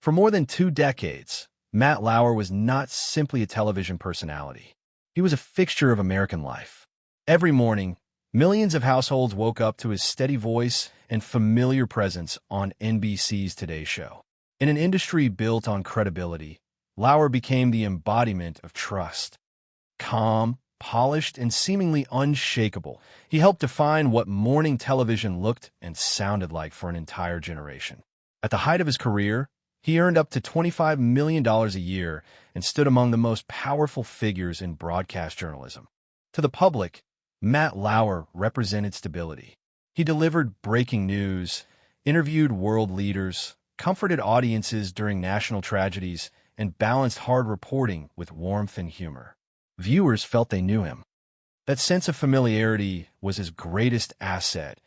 For more than 2 decades, Matt Lauer was not simply a television personality. He was a fixture of American life. Every morning, millions of households woke up to his steady voice and familiar presence on NBC's Today Show. In an industry built on credibility, Lauer became the embodiment of trust. Calm, polished, and seemingly unshakable, he helped define what morning television looked and sounded like for an entire generation. At the height of his career, he earned up to $25 million a year and stood among the most powerful figures in broadcast journalism. To the public, Matt Lauer represented stability. He delivered breaking news, interviewed world leaders, comforted audiences during national tragedies, and balanced hard reporting with warmth and humor. Viewers felt they knew him. That sense of familiarity was his greatest asset,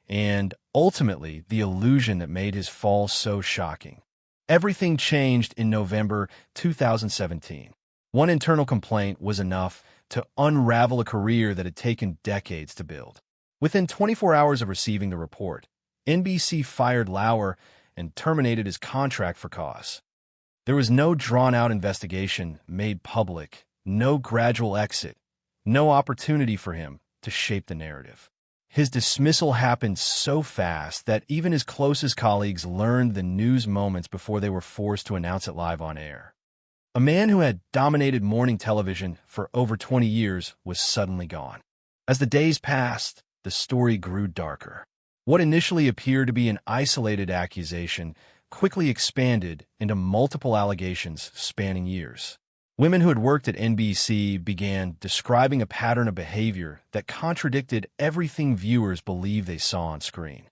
and ultimately the illusion that made his fall so shocking. Everything changed in November 2017. One internal complaint was enough to unravel a career that had taken decades to build. Within 24 hours of receiving the report, NBC fired Lauer and terminated his contract for cause. There was no drawn-out investigation made public, no gradual exit, no opportunity for him to shape the narrative. His dismissal happened so fast that even his closest colleagues learned the news moments before they were forced to announce it live on air. A man who had dominated morning television for over 20 years was suddenly gone. As the days passed, the story grew darker. What initially appeared to be an isolated accusation quickly expanded into multiple allegations spanning years. Women who had worked at NBC began describing a pattern of behavior that contradicted everything viewers believed they saw on screen.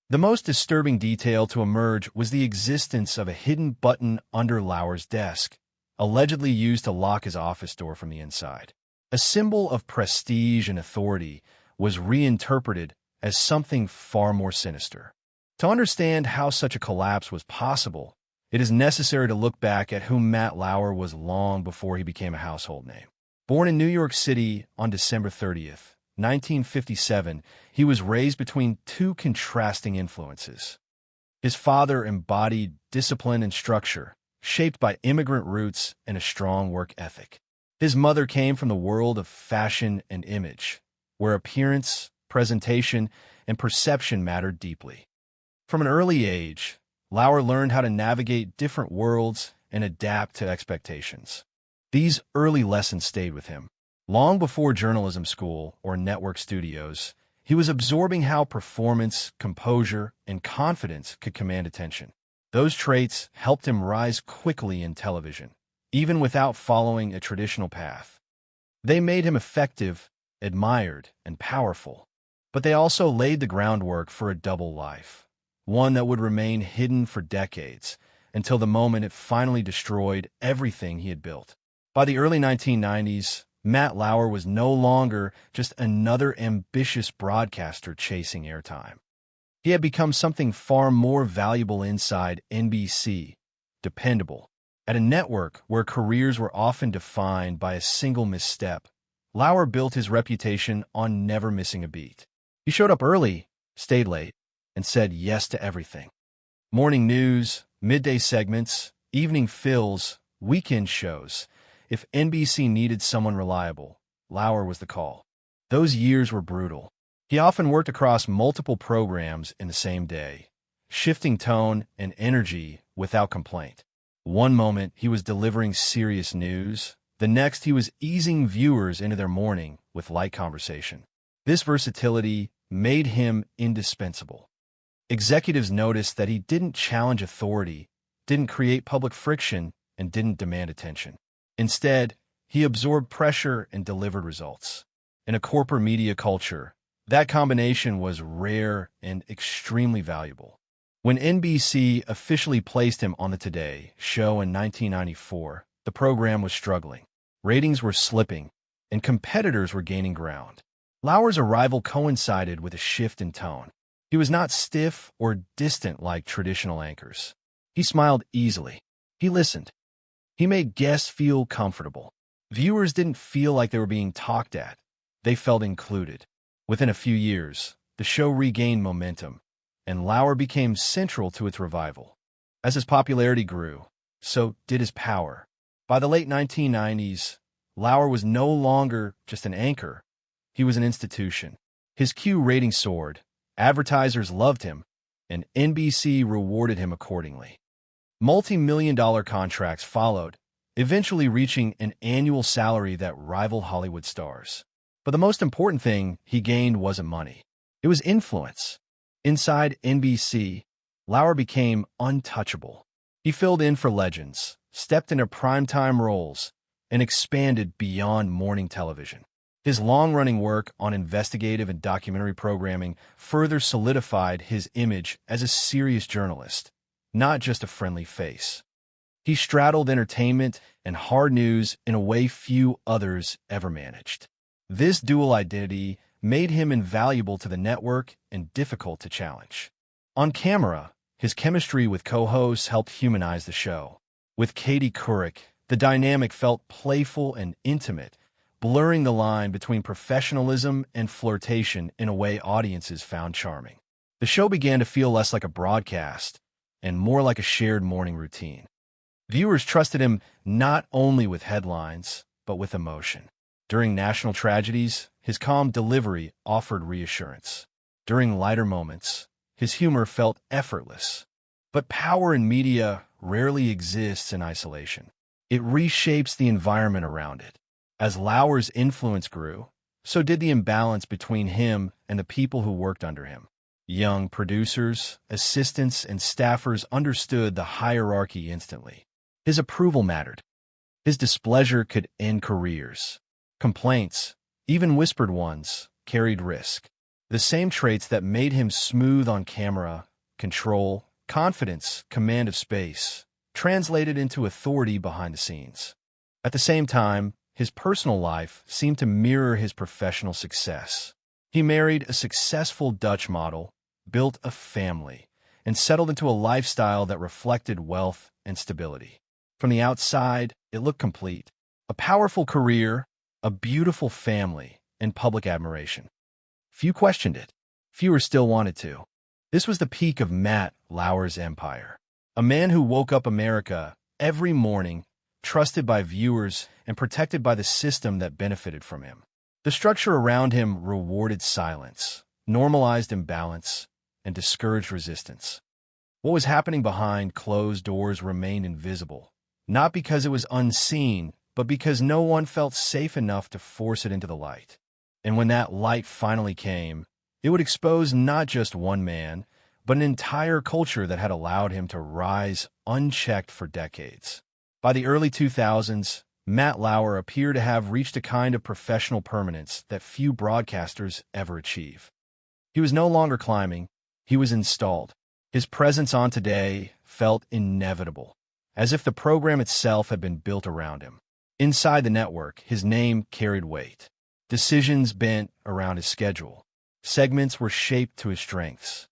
The most disturbing detail to emerge was the existence of a hidden button under Lauer's desk, allegedly used to lock his office door from the inside. A symbol of prestige and authority was reinterpreted as something far more sinister. To understand how such a collapse was possible, it is necessary to look back at who Matt Lauer was long before he became a household name. Born in New York City on December 30th, 1957, he was raised between two contrasting influences. His father embodied discipline and structure, shaped by immigrant roots and a strong work ethic. His mother came from the world of fashion and image, where appearance, presentation, and perception mattered deeply. From an early age, Lauer learned how to navigate different worlds and adapt to expectations. These early lessons stayed with him. Long before journalism school or network studios, he was absorbing how performance, composure, and confidence could command attention. Those traits helped him rise quickly in television, even without following a traditional path. They made him effective, admired, and powerful, but they also laid the groundwork for a double life. One that would remain hidden for decades, until the moment it finally destroyed everything he had built. By the early 1990s, Matt Lauer was no longer just another ambitious broadcaster chasing airtime. He had become something far more valuable inside NBC, dependable. At a network where careers were often defined by a single misstep, Lauer built his reputation on never missing a beat. He showed up early, stayed late, and said yes to everything. Morning news, midday segments, evening fills, weekend shows. If NBC needed someone reliable, Lauer was the call. Those years were brutal. He often worked across multiple programs in the same day, shifting tone and energy without complaint. One moment he was delivering serious news, the next he was easing viewers into their morning with light conversation. This versatility made him indispensable. Executives noticed that he didn't challenge authority, didn't create public friction, and didn't demand attention. Instead, he absorbed pressure and delivered results. In a corporate media culture, that combination was rare and extremely valuable. When NBC officially placed him on the Today Show in 1994, the program was struggling. Ratings were slipping, and competitors were gaining ground. Lauer's arrival coincided with a shift in tone. He was not stiff or distant like traditional anchors. He smiled easily. He listened. He made guests feel comfortable. Viewers didn't feel like they were being talked at. They felt included. Within a few years, the show regained momentum, and Lauer became central to its revival. As his popularity grew, so did his power. By the late 1990s, Lauer was no longer just an anchor. He was an institution. His Q rating soared, advertisers loved him, and NBC rewarded him accordingly. Multi-million-dollar contracts followed, eventually reaching an annual salary that rivaled Hollywood stars. But the most important thing he gained wasn't money. It was influence. Inside NBC, Lauer became untouchable. He filled in for legends, stepped into primetime roles, and expanded beyond morning television. His long-running work on investigative and documentary programming further solidified his image as a serious journalist, not just a friendly face. He straddled entertainment and hard news in a way few others ever managed. This dual identity made him invaluable to the network and difficult to challenge. On camera, his chemistry with co-hosts helped humanize the show. With Katie Couric, the dynamic felt playful and intimate, blurring the line between professionalism and flirtation in a way audiences found charming. The show began to feel less like a broadcast and more like a shared morning routine. Viewers trusted him not only with headlines, but with emotion. During national tragedies, his calm delivery offered reassurance. During lighter moments, his humor felt effortless. But power in media rarely exists in isolation. It reshapes the environment around it. As Lauer's influence grew, so did the imbalance between him and the people who worked under him. Young producers, assistants, and staffers understood the hierarchy instantly. His approval mattered. His displeasure could end careers. Complaints, even whispered ones, carried risk. The same traits that made him smooth on camera, control, confidence, command of space, translated into authority behind the scenes. At the same time, his personal life seemed to mirror his professional success. He married a successful Dutch model, built a family, and settled into a lifestyle that reflected wealth and stability. From the outside, it looked complete. A powerful career, a beautiful family, and public admiration. Few questioned it. Fewer still wanted to. This was the peak of Matt Lauer's empire. A man who woke up America every morning, trusted by viewers and protected by the system that benefited from him. The structure around him rewarded silence, normalized imbalance, and discouraged resistance. What was happening behind closed doors remained invisible, not because it was unseen, but because no one felt safe enough to force it into the light. And when that light finally came, it would expose not just one man, but an entire culture that had allowed him to rise unchecked for decades. By the early 2000s, Matt Lauer appeared to have reached a kind of professional permanence that few broadcasters ever achieve. He was no longer climbing, he was installed. His presence on Today felt inevitable, as if the program itself had been built around him. Inside the network, his name carried weight. Decisions bent around his schedule. Segments were shaped to his strengths.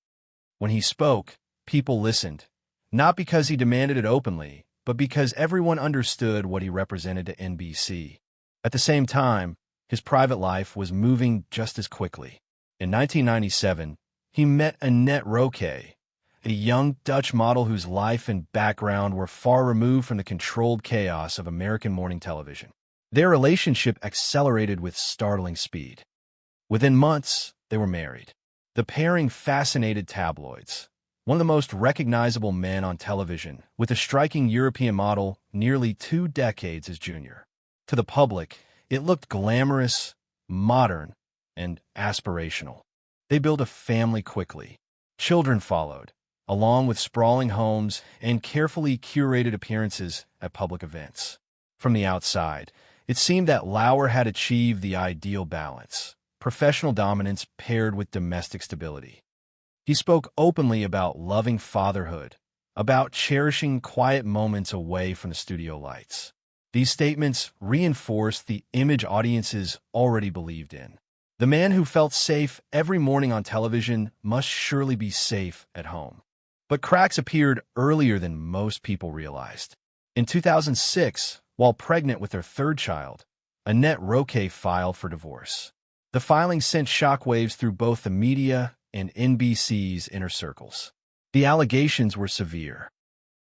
When he spoke, people listened, not because he demanded it openly, but because everyone understood what he represented to NBC. At the same time, his private life was moving just as quickly. In 1997, he met Annette Roque, a young Dutch model whose life and background were far removed from the controlled chaos of American morning television. Their relationship accelerated with startling speed. Within months, they were married. The pairing fascinated tabloids. One of the most recognizable men on television, with a striking European model nearly 2 decades his junior. To the public, it looked glamorous, modern, and aspirational. They built a family quickly. Children followed, along with sprawling homes and carefully curated appearances at public events. From the outside, it seemed that Lauer had achieved the ideal balance: professional dominance paired with domestic stability. He spoke openly about loving fatherhood, about cherishing quiet moments away from the studio lights. These statements reinforced the image audiences already believed in. The man who felt safe every morning on television must surely be safe at home. But cracks appeared earlier than most people realized. In 2006, while pregnant with their 3rd child, Annette Roque filed for divorce. The filing sent shockwaves through both the media and NBC's inner circles. The allegations were severe.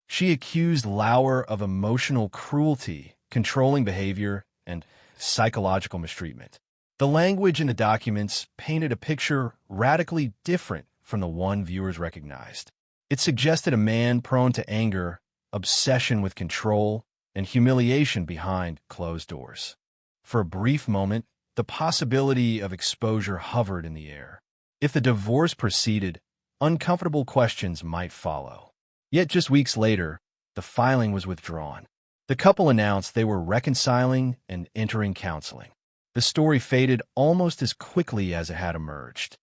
She accused Lauer of emotional cruelty, controlling behavior, and psychological mistreatment. The language in the documents painted a picture radically different from the one viewers recognized. It suggested a man prone to anger, obsession with control, and humiliation behind closed doors. For a brief moment, the possibility of exposure hovered in the air. If the divorce proceeded, uncomfortable questions might follow. Yet just weeks later, the filing was withdrawn. The couple announced they were reconciling and entering counseling. The story faded almost as quickly as it had emerged.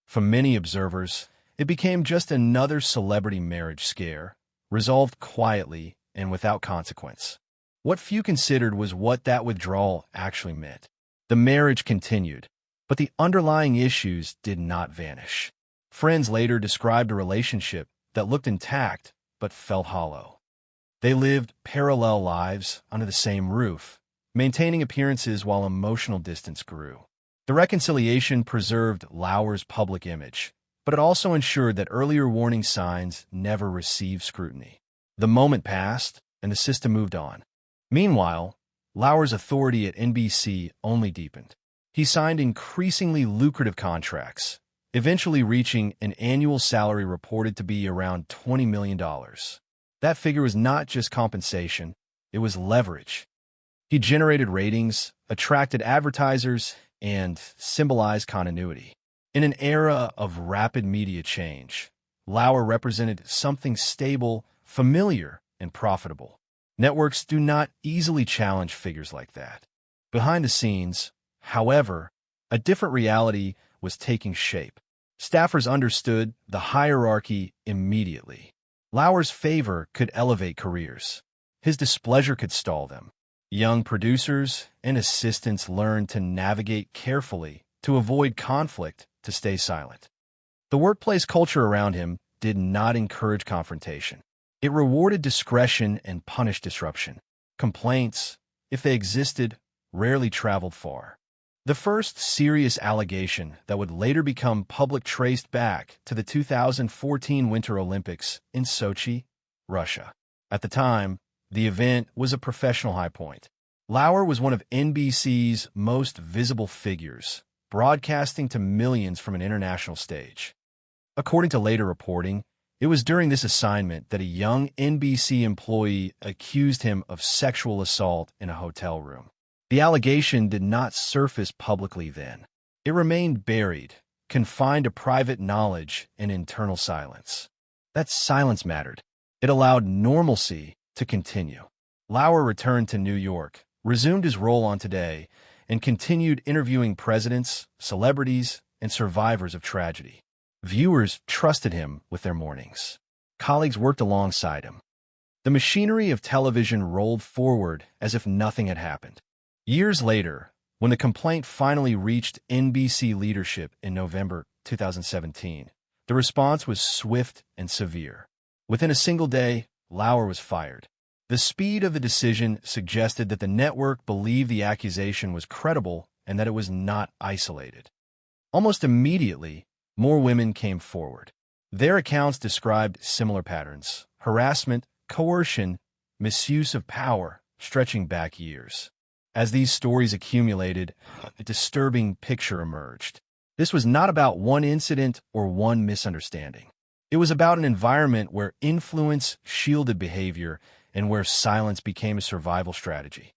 For many observers, it became just another celebrity marriage scare, resolved quietly and without consequence. What few considered was what that withdrawal actually meant. The marriage continued, but the underlying issues did not vanish. Friends later described a relationship that looked intact but felt hollow. They lived parallel lives under the same roof, maintaining appearances while emotional distance grew. The reconciliation preserved Lauer's public image, but it also ensured that earlier warning signs never received scrutiny. The moment passed, and the system moved on. Meanwhile, Lauer's authority at NBC only deepened. He signed increasingly lucrative contracts, eventually reaching an annual salary reported to be around $20 million. That figure was not just compensation, it was leverage. He generated ratings, attracted advertisers, and symbolized continuity. In an era of rapid media change, Lauer represented something stable, familiar, and profitable. Networks do not easily challenge figures like that. Behind the scenes, however, a different reality was taking shape. Staffers understood the hierarchy immediately. Lauer's favor could elevate careers. His displeasure could stall them. Young producers and assistants learned to navigate carefully, to avoid conflict, to stay silent. The workplace culture around him did not encourage confrontation. It rewarded discretion and punished disruption. Complaints, if they existed, rarely traveled far. The first serious allegation that would later become public traced back to the 2014 Winter Olympics in Sochi, Russia. At the time, the event was a professional high point. Lauer was one of NBC's most visible figures, broadcasting to millions from an international stage. According to later reporting, it was during this assignment that a young NBC employee accused him of sexual assault in a hotel room. The allegation did not surface publicly then. It remained buried, confined to private knowledge and internal silence. That silence mattered. It allowed normalcy to continue. Lauer returned to New York, resumed his role on Today, and continued interviewing presidents, celebrities, and survivors of tragedy. Viewers trusted him with their mornings. Colleagues worked alongside him. The machinery of television rolled forward as if nothing had happened. Years later, when the complaint finally reached NBC leadership in November 2017, the response was swift and severe. Within a single day, Lauer was fired. The speed of the decision suggested that the network believed the accusation was credible and that it was not isolated. Almost immediately, more women came forward. Their accounts described similar patterns: harassment, coercion, misuse of power, stretching back years. As these stories accumulated, a disturbing picture emerged. This was not about one incident or one misunderstanding. It was about an environment where influence shielded behavior and where silence became a survival strategy.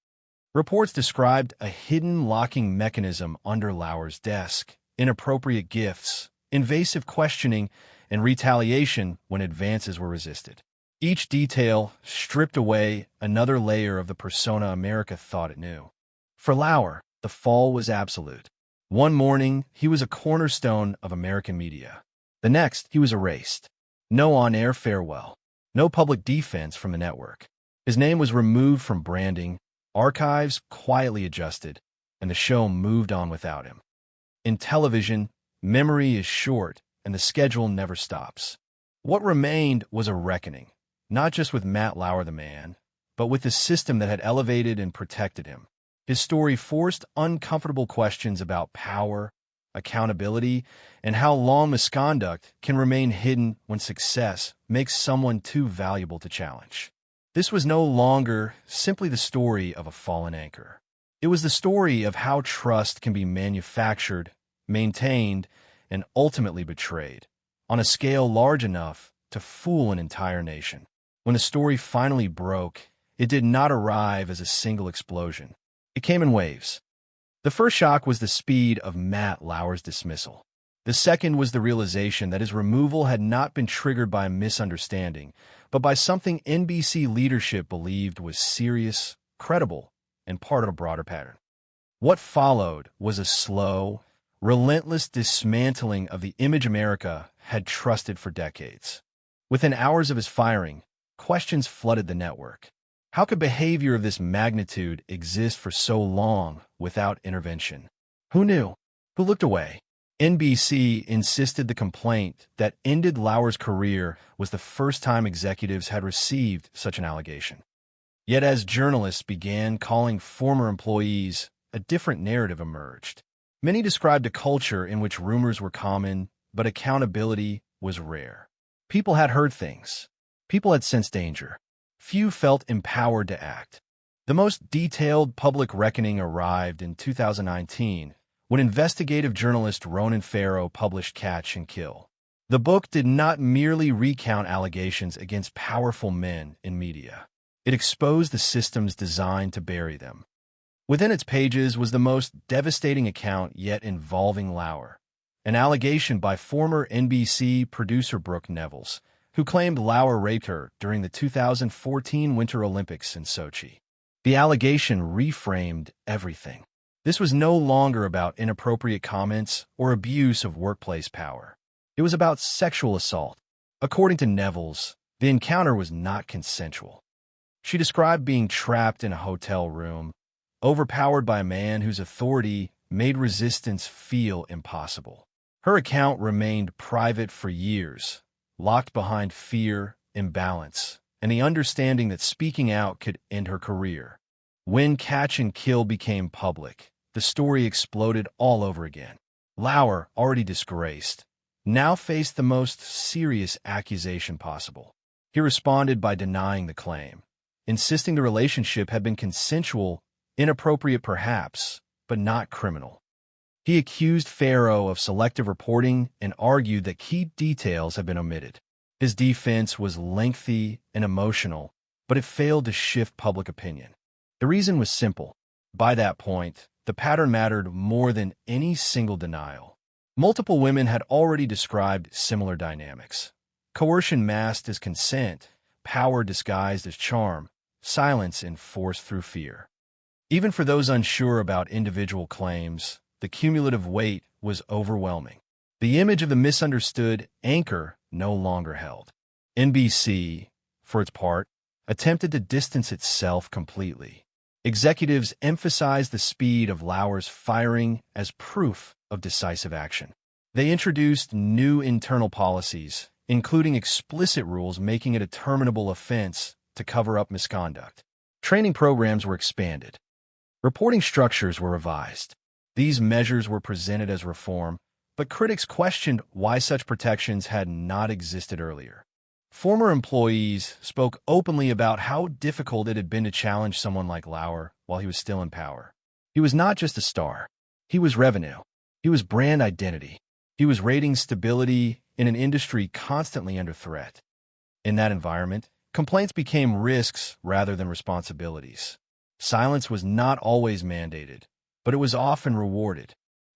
Reports described a hidden locking mechanism under Lauer's desk, inappropriate gifts, invasive questioning, and retaliation when advances were resisted. Each detail stripped away another layer of the persona America thought it knew. For Lauer, the fall was absolute. One morning, he was a cornerstone of American media. The next, he was erased. No on-air farewell. No public defense from the network. His name was removed from branding, archives quietly adjusted, and the show moved on without him. In television, memory is short, and the schedule never stops. What remained was a reckoning, not just with Matt Lauer the man, but with the system that had elevated and protected him. His story forced uncomfortable questions about power, accountability, and how long misconduct can remain hidden when success makes someone too valuable to challenge. This was no longer simply the story of a fallen anchor. It was the story of how trust can be manufactured, maintained, and ultimately betrayed, on a scale large enough to fool an entire nation. When the story finally broke, it did not arrive as a single explosion. It came in waves. The first shock was the speed of Matt Lauer's dismissal. The second was the realization that his removal had not been triggered by a misunderstanding, but by something NBC leadership believed was serious, credible, and part of a broader pattern. What followed was a slow, relentless dismantling of the image America had trusted for decades. Within hours of his firing, questions flooded the network. How could behavior of this magnitude exist for so long without intervention? Who knew? Who looked away? NBC insisted the complaint that ended Lauer's career was the first time executives had received such an allegation. Yet as journalists began calling former employees, a different narrative emerged. Many described a culture in which rumors were common, but accountability was rare. People had heard things. People had sensed danger. Few felt empowered to act. The most detailed public reckoning arrived in 2019, when investigative journalist Ronan Farrow published Catch and Kill. The book did not merely recount allegations against powerful men in media. It exposed the systems designed to bury them. Within its pages was the most devastating account yet involving Lauer, an allegation by former NBC producer Brooke Nevels, who claimed Lauer raped her during the 2014 Winter Olympics in Sochi. The allegation reframed everything. This was no longer about inappropriate comments or abuse of workplace power. It was about sexual assault. According to Nevels, the encounter was not consensual. She described being trapped in a hotel room, overpowered by a man whose authority made resistance feel impossible. Her account remained private for years, locked behind fear, imbalance, and the understanding that speaking out could end her career. When Catch and Kill became public, the story exploded all over again. Lauer, already disgraced, now faced the most serious accusation possible. He responded by denying the claim, insisting the relationship had been consensual, inappropriate perhaps, but not criminal. He accused Farrow of selective reporting and argued that key details had been omitted. His defense was lengthy and emotional, but it failed to shift public opinion. The reason was simple. By that point, the pattern mattered more than any single denial. Multiple women had already described similar dynamics. Coercion masked as consent, power disguised as charm, silence enforced through fear. Even for those unsure about individual claims, the cumulative weight was overwhelming. The image of the misunderstood anchor no longer held. NBC, for its part, attempted to distance itself completely. Executives emphasized the speed of Lauer's firing as proof of decisive action. They introduced new internal policies, including explicit rules making it a terminable offense to cover up misconduct. Training programs were expanded. Reporting structures were revised. These measures were presented as reform, but critics questioned why such protections had not existed earlier. Former employees spoke openly about how difficult it had been to challenge someone like Lauer while he was still in power. He was not just a star. He was revenue. He was brand identity. He was rating stability in an industry constantly under threat. In that environment, complaints became risks rather than responsibilities. Silence was not always mandated, but it was often rewarded.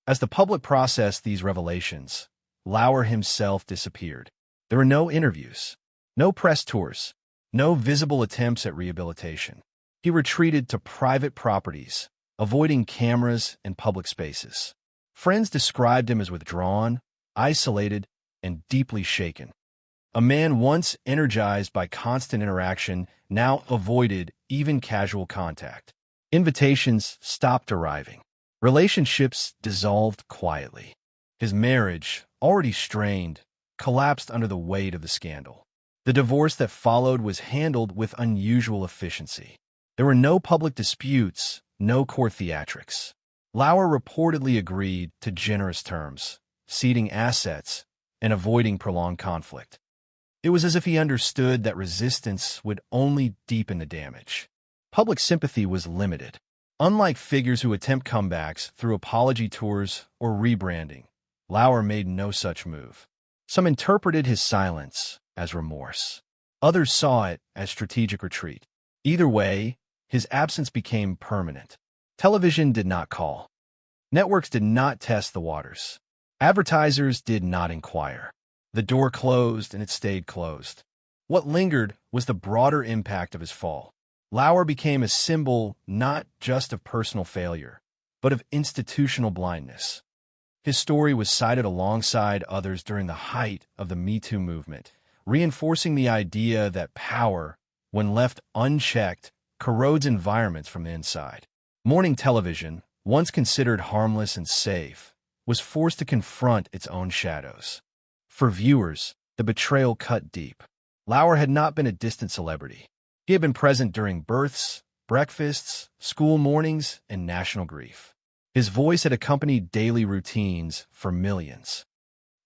As the public processed these revelations, Lauer himself disappeared. There were no interviews, no press tours, no visible attempts at rehabilitation. He retreated to private properties, avoiding cameras and public spaces. Friends described him as withdrawn, isolated, and deeply shaken. A man once energized by constant interaction now avoided even casual contact. Invitations stopped arriving. Relationships dissolved quietly. His marriage, already strained, collapsed under the weight of the scandal. The divorce that followed was handled with unusual efficiency. There were no public disputes, no court theatrics. Lauer reportedly agreed to generous terms, ceding assets and avoiding prolonged conflict. It was as if he understood that resistance would only deepen the damage. Public sympathy was limited. Unlike figures who attempt comebacks through apology tours or rebranding, Lauer made no such move. Some interpreted his silence as remorse. Others saw it as strategic retreat. Either way, his absence became permanent. Television did not call. Networks did not test the waters. Advertisers did not inquire. The door closed and it stayed closed. What lingered was the broader impact of his fall. Lauer became a symbol not just of personal failure, but of institutional blindness. His story was cited alongside others during the height of the Me Too movement, reinforcing the idea that power, when left unchecked, corrodes environments from the inside. Morning television, once considered harmless and safe, was forced to confront its own shadows. For viewers, the betrayal cut deep. Lauer had not been a distant celebrity. He had been present during births, breakfasts, school mornings, and national grief. His voice had accompanied daily routines for millions.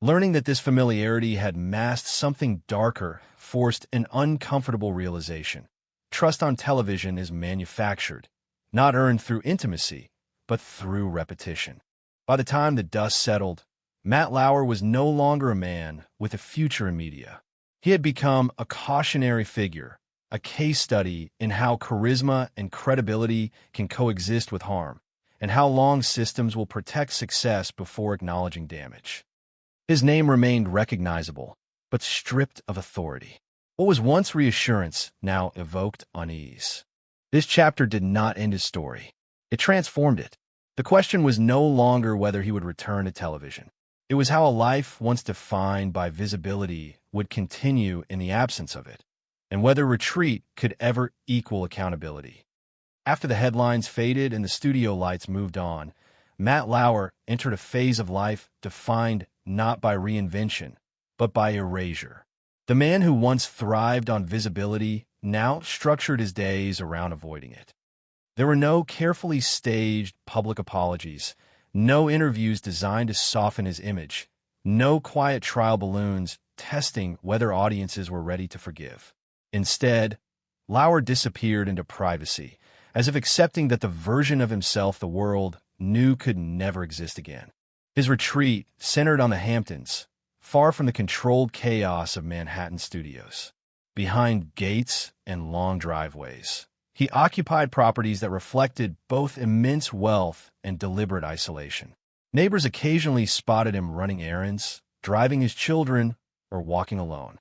Learning that this familiarity had masked something darker forced an uncomfortable realization. Trust on television is manufactured, not earned through intimacy, but through repetition. By the time the dust settled, Matt Lauer was no longer a man with a future in media. He had become a cautionary figure, a case study in how charisma and credibility can coexist with harm, and how long systems will protect success before acknowledging damage. His name remained recognizable, but stripped of authority. What was once reassurance now evoked unease. This chapter did not end his story. It transformed it. The question was no longer whether he would return to television. It was how a life once defined by visibility would continue in the absence of it, and whether retreat could ever equal accountability. After the headlines faded and the studio lights moved on, Matt Lauer entered a phase of life defined not by reinvention, but by erasure. The man who once thrived on visibility now structured his days around avoiding it. There were no carefully staged public apologies, no interviews designed to soften his image, no quiet trial balloons testing whether audiences were ready to forgive. Instead, Lauer disappeared into privacy, as if accepting that the version of himself the world knew could never exist again. His retreat centered on the Hamptons, far from the controlled chaos of Manhattan studios. Behind gates and long driveways, he occupied properties that reflected both immense wealth and deliberate isolation. Neighbors occasionally spotted him running errands, driving his children, or walking alone.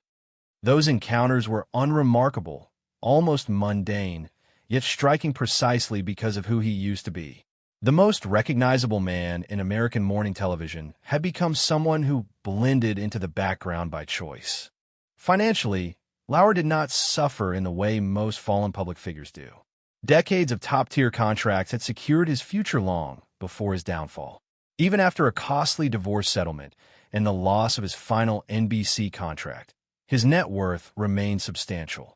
Those encounters were unremarkable, almost mundane, yet striking precisely because of who he used to be. The most recognizable man in American morning television had become someone who blended into the background by choice. Financially, Lauer did not suffer in the way most fallen public figures do. Decades of top-tier contracts had secured his future long before his downfall. Even after a costly divorce settlement and the loss of his final NBC contract, his net worth remained substantial.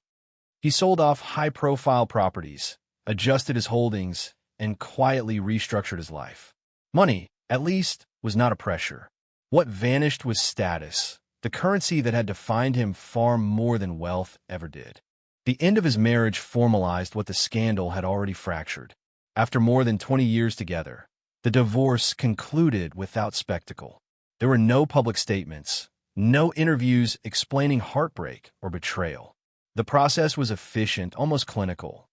He sold off high-profile properties, adjusted his holdings, and quietly restructured his life. Money, at least, was not a pressure. What vanished was status, the currency that had defined him far more than wealth ever did. The end of his marriage formalized what the scandal had already fractured. After more than 20 years together, the divorce concluded without spectacle. There were no public statements, no interviews explaining heartbreak or betrayal. The process was efficient, almost clinical.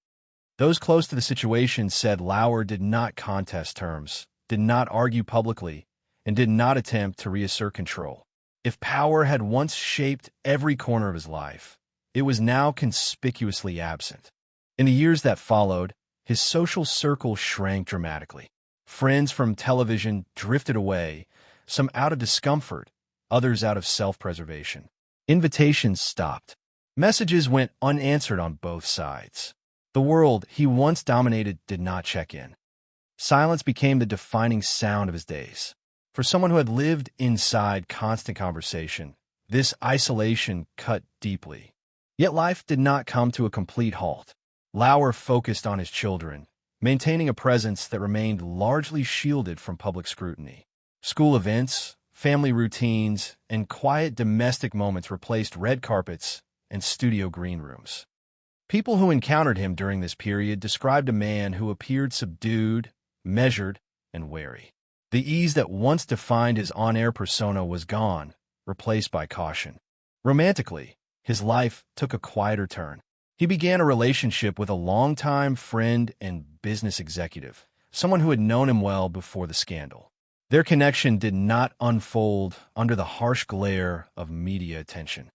Those close to the situation said Lauer did not contest terms, did not argue publicly, and did not attempt to reassert control. If power had once shaped every corner of his life, it was now conspicuously absent. In the years that followed, his social circle shrank dramatically. Friends from television drifted away, some out of discomfort, others out of self-preservation. Invitations stopped. Messages went unanswered on both sides. The world he once dominated did not check in. Silence became the defining sound of his days. For someone who had lived inside constant conversation, this isolation cut deeply. Yet life did not come to a complete halt. Lauer focused on his children, maintaining a presence that remained largely shielded from public scrutiny. School events, family routines, and quiet domestic moments replaced red carpets and studio green rooms. People who encountered him during this period described a man who appeared subdued, measured, and wary. The ease that once defined his on-air persona was gone, replaced by caution. Romantically, his life took a quieter turn. He began a relationship with a longtime friend and business executive, someone who had known him well before the scandal. Their connection did not unfold under the harsh glare of media attention.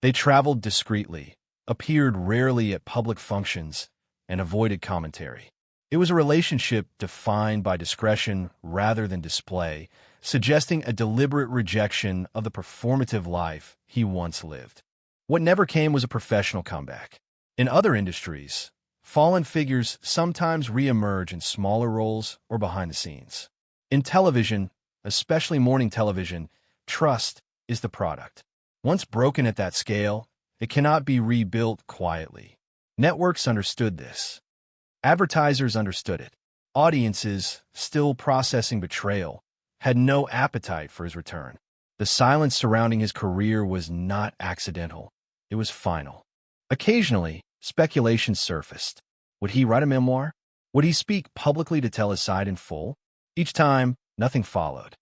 They traveled discreetly, appeared rarely at public functions, and avoided commentary. It was a relationship defined by discretion rather than display, suggesting a deliberate rejection of the performative life he once lived. What never came was a professional comeback. In other industries, fallen figures sometimes reemerge in smaller roles or behind the scenes. In television, especially morning television, trust is the product. Once broken at that scale, it cannot be rebuilt quietly. Networks understood this. Advertisers understood it. Audiences, still processing betrayal, had no appetite for his return. The silence surrounding his career was not accidental. It was final. Occasionally, speculation surfaced. Would he write a memoir? Would he speak publicly to tell his side in full? Each time, nothing followed.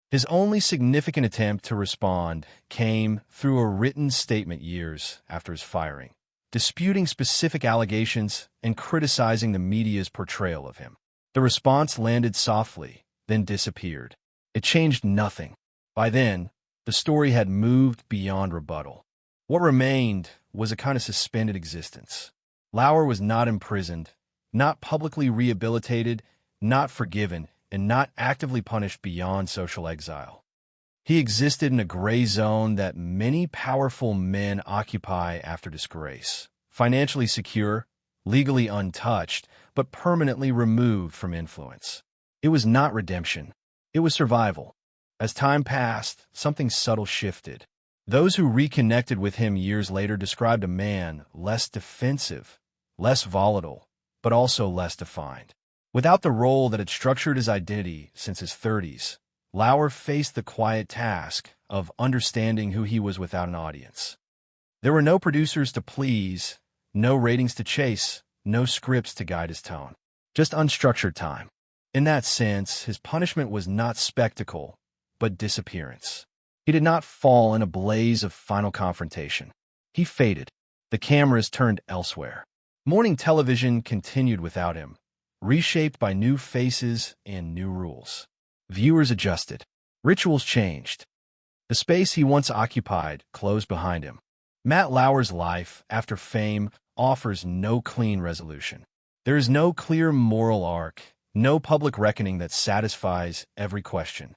His only significant attempt to respond came through a written statement years after his firing, disputing specific allegations and criticizing the media's portrayal of him. The response landed softly, then disappeared. It changed nothing. By then, the story had moved beyond rebuttal. What remained was a kind of suspended existence. Lauer was not imprisoned, not publicly rehabilitated, not forgiven, and not actively punished beyond social exile. He existed in a gray zone that many powerful men occupy after disgrace, financially secure, legally untouched, but permanently removed from influence. It was not redemption. It was survival. As time passed, something subtle shifted. Those who reconnected with him years later described a man less defensive, less volatile, but also less defined. Without the role that had structured his identity since his 30s, Lauer faced the quiet task of understanding who he was without an audience. There were no producers to please, no ratings to chase, no scripts to guide his tone. Just unstructured time. In that sense, his punishment was not spectacle, but disappearance. He did not fall in a blaze of final confrontation. He faded. The cameras turned elsewhere. Morning television continued without him, reshaped by new faces and new rules. Viewers adjusted. Rituals changed. The space he once occupied closed behind him. Matt Lauer's life, after fame, offers no clean resolution. There is no clear moral arc, no public reckoning that satisfies every question.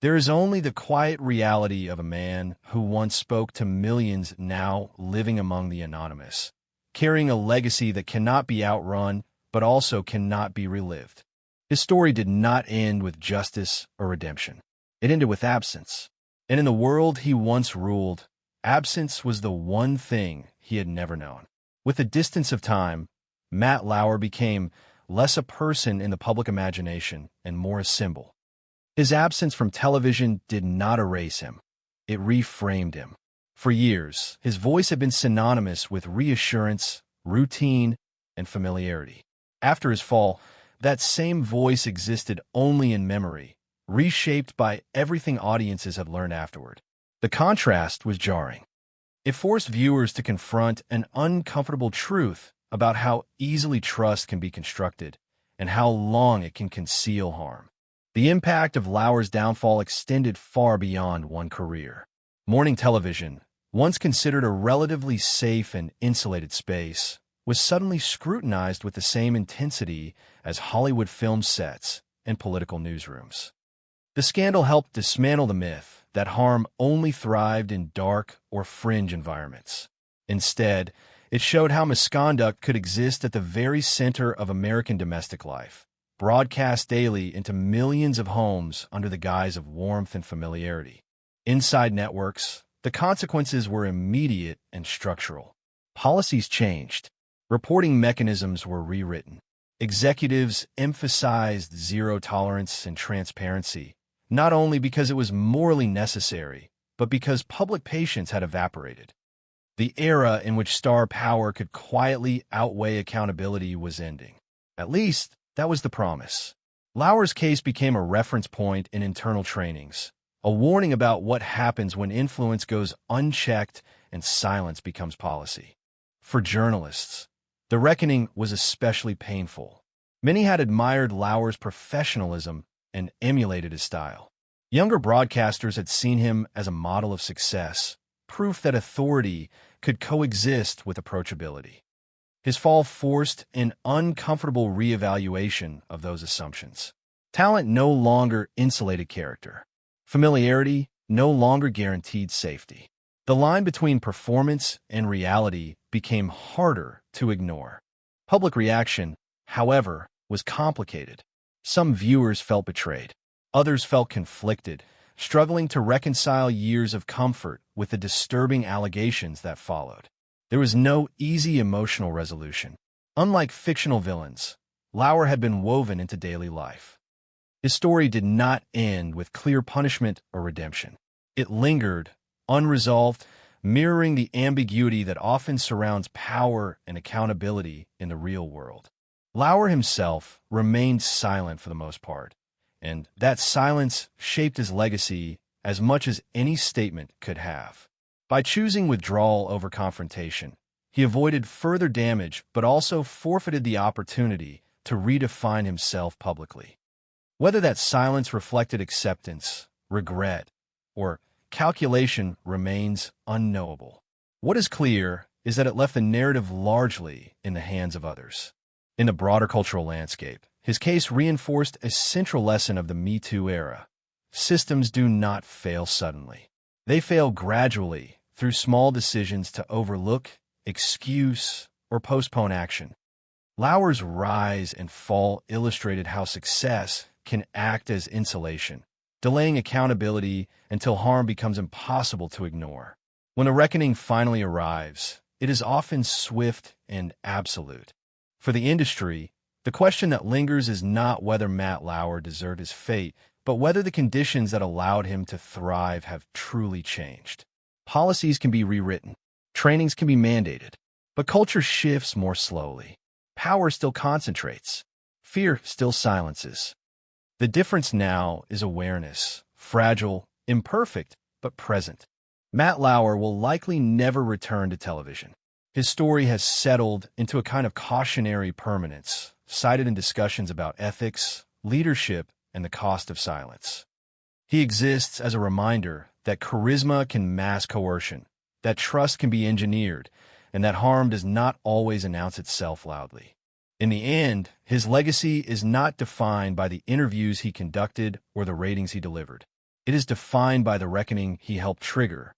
There is only the quiet reality of a man who once spoke to millions now living among the anonymous, carrying a legacy that cannot be outrun but also cannot be relived. His story did not end with justice or redemption. It ended with absence. And in the world he once ruled, absence was the one thing he had never known. With the distance of time, Matt Lauer became less a person in the public imagination and more a symbol. His absence from television did not erase him. It reframed him. For years, his voice had been synonymous with reassurance, routine, and familiarity. After his fall, that same voice existed only in memory, reshaped by everything audiences had learned afterward. The contrast was jarring. It forced viewers to confront an uncomfortable truth about how easily trust can be constructed and how long it can conceal harm. The impact of Lauer's downfall extended far beyond one career. Morning television, once considered a relatively safe and insulated space, was suddenly scrutinized with the same intensity as Hollywood film sets and political newsrooms. The scandal helped dismantle the myth that harm only thrived in dark or fringe environments. Instead, it showed how misconduct could exist at the very center of American domestic life, broadcast daily into millions of homes under the guise of warmth and familiarity. Inside networks, the consequences were immediate and structural. Policies changed. Reporting mechanisms were rewritten. Executives emphasized zero tolerance and transparency, not only because it was morally necessary, but because public patience had evaporated. The era in which star power could quietly outweigh accountability was ending. At least, that was the promise. Lauer's case became a reference point in internal trainings, a warning about what happens when influence goes unchecked and silence becomes policy. For journalists, the reckoning was especially painful. Many had admired Lauer's professionalism and emulated his style. Younger broadcasters had seen him as a model of success, proof that authority could coexist with approachability. His fall forced an uncomfortable reevaluation of those assumptions. Talent no longer insulated character. Familiarity no longer guaranteed safety. The line between performance and reality became harder to ignore. Public reaction, however, was complicated. Some viewers felt betrayed. Others felt conflicted, struggling to reconcile years of comfort with the disturbing allegations that followed. There was no easy emotional resolution. Unlike fictional villains, Lauer had been woven into daily life. His story did not end with clear punishment or redemption. It lingered, unresolved, mirroring the ambiguity that often surrounds power and accountability in the real world. Lauer himself remained silent for the most part, and that silence shaped his legacy as much as any statement could have. By choosing withdrawal over confrontation, he avoided further damage but also forfeited the opportunity to redefine himself publicly. Whether that silence reflected acceptance, regret, or calculation remains unknowable. What is clear is that it left the narrative largely in the hands of others. In the broader cultural landscape, his case reinforced a central lesson of the Me Too era. Systems do not fail suddenly. They fail gradually through small decisions to overlook, excuse, or postpone action. Lauer's rise and fall illustrated how success can act as insulation, delaying accountability until harm becomes impossible to ignore. When a reckoning finally arrives, it is often swift and absolute. For the industry, the question that lingers is not whether Matt Lauer deserved his fate, but whether the conditions that allowed him to thrive have truly changed. Policies can be rewritten, trainings can be mandated, but culture shifts more slowly. Power still concentrates. Fear still silences. The difference now is awareness, fragile, imperfect, but present. Matt Lauer will likely never return to television. His story has settled into a kind of cautionary permanence, cited in discussions about ethics, leadership, and the cost of silence. He exists as a reminder that charisma can mask coercion, that trust can be engineered, and that harm does not always announce itself loudly. In the end, his legacy is not defined by the interviews he conducted or the ratings he delivered. It is defined by the reckoning he helped trigger,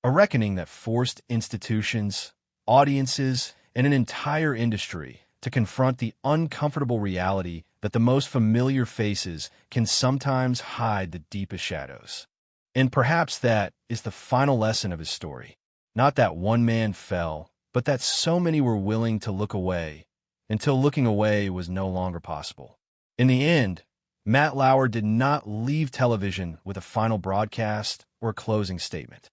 a reckoning that forced institutions, audiences, and an entire industry to confront the uncomfortable reality that the most familiar faces can sometimes hide the deepest shadows. And perhaps that is the final lesson of his story. Not that one man fell, but that so many were willing to look away until looking away was no longer possible. In the end, Matt Lauer did not leave television with a final broadcast or closing statement.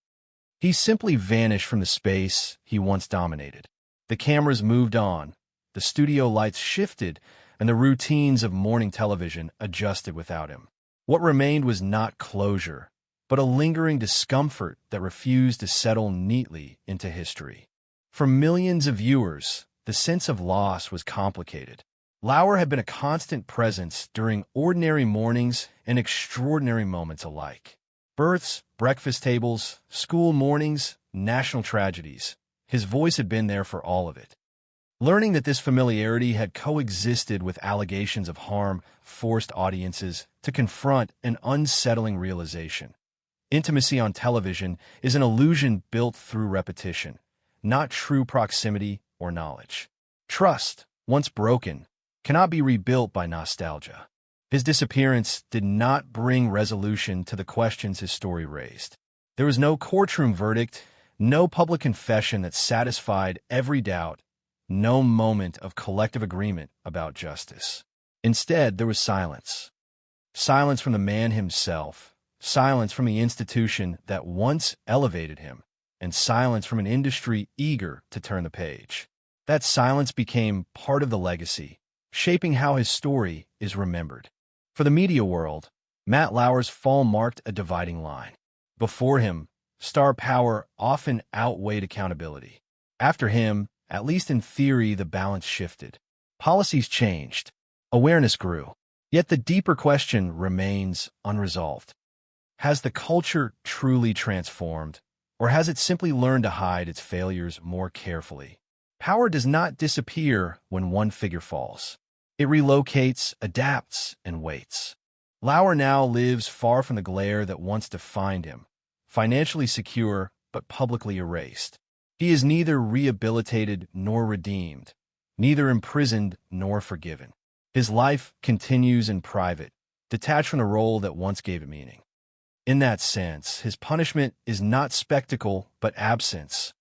He simply vanished from the space he once dominated. The cameras moved on, the studio lights shifted, and the routines of morning television adjusted without him. What remained was not closure, but a lingering discomfort that refused to settle neatly into history. For millions of viewers, the sense of loss was complicated. Lauer had been a constant presence during ordinary mornings and extraordinary moments alike. Births, breakfast tables, school mornings, national tragedies. His voice had been there for all of it. Learning that this familiarity had coexisted with allegations of harm forced audiences to confront an unsettling realization. Intimacy on television is an illusion built through repetition, not true proximity or knowledge. Trust, once broken, cannot be rebuilt by nostalgia. His disappearance did not bring resolution to the questions his story raised. There was no courtroom verdict, no public confession that satisfied every doubt, no moment of collective agreement about justice. Instead, there was silence. Silence from the man himself, silence from the institution that once elevated him, and silence from an industry eager to turn the page. That silence became part of the legacy, shaping how his story is remembered. For the media world, Matt Lauer's fall marked a dividing line. Before him, star power often outweighed accountability. After him, at least in theory, the balance shifted. Policies changed. Awareness grew. Yet the deeper question remains unresolved. Has the culture truly transformed, or has it simply learned to hide its failures more carefully? Power does not disappear when one figure falls. It relocates, adapts, and waits. Lauer now lives far from the glare that once defined him, financially secure but publicly erased. He is neither rehabilitated nor redeemed, neither imprisoned nor forgiven. His life continues in private, detached from the role that once gave it meaning. In that sense, his punishment is not spectacle but absence,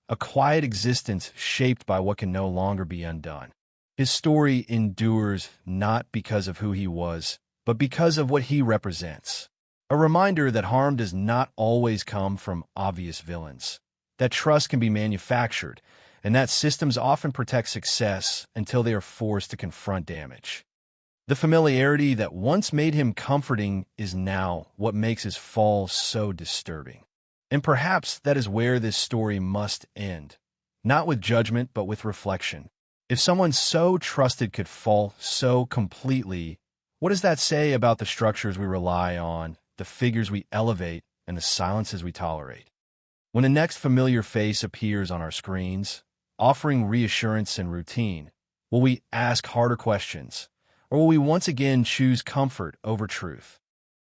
a quiet existence shaped by what can no longer be undone. His story endures not because of who he was, but because of what he represents. A reminder that harm does not always come from obvious villains, that trust can be manufactured, and that systems often protect success until they are forced to confront damage. The familiarity that once made him comforting is now what makes his fall so disturbing. And perhaps that is where this story must end, not with judgment but with reflection. If someone so trusted could fall so completely, what does that say about the structures we rely on, the figures we elevate, and the silences we tolerate? When the next familiar face appears on our screens, offering reassurance and routine, will we ask harder questions, or will we once again choose comfort over truth?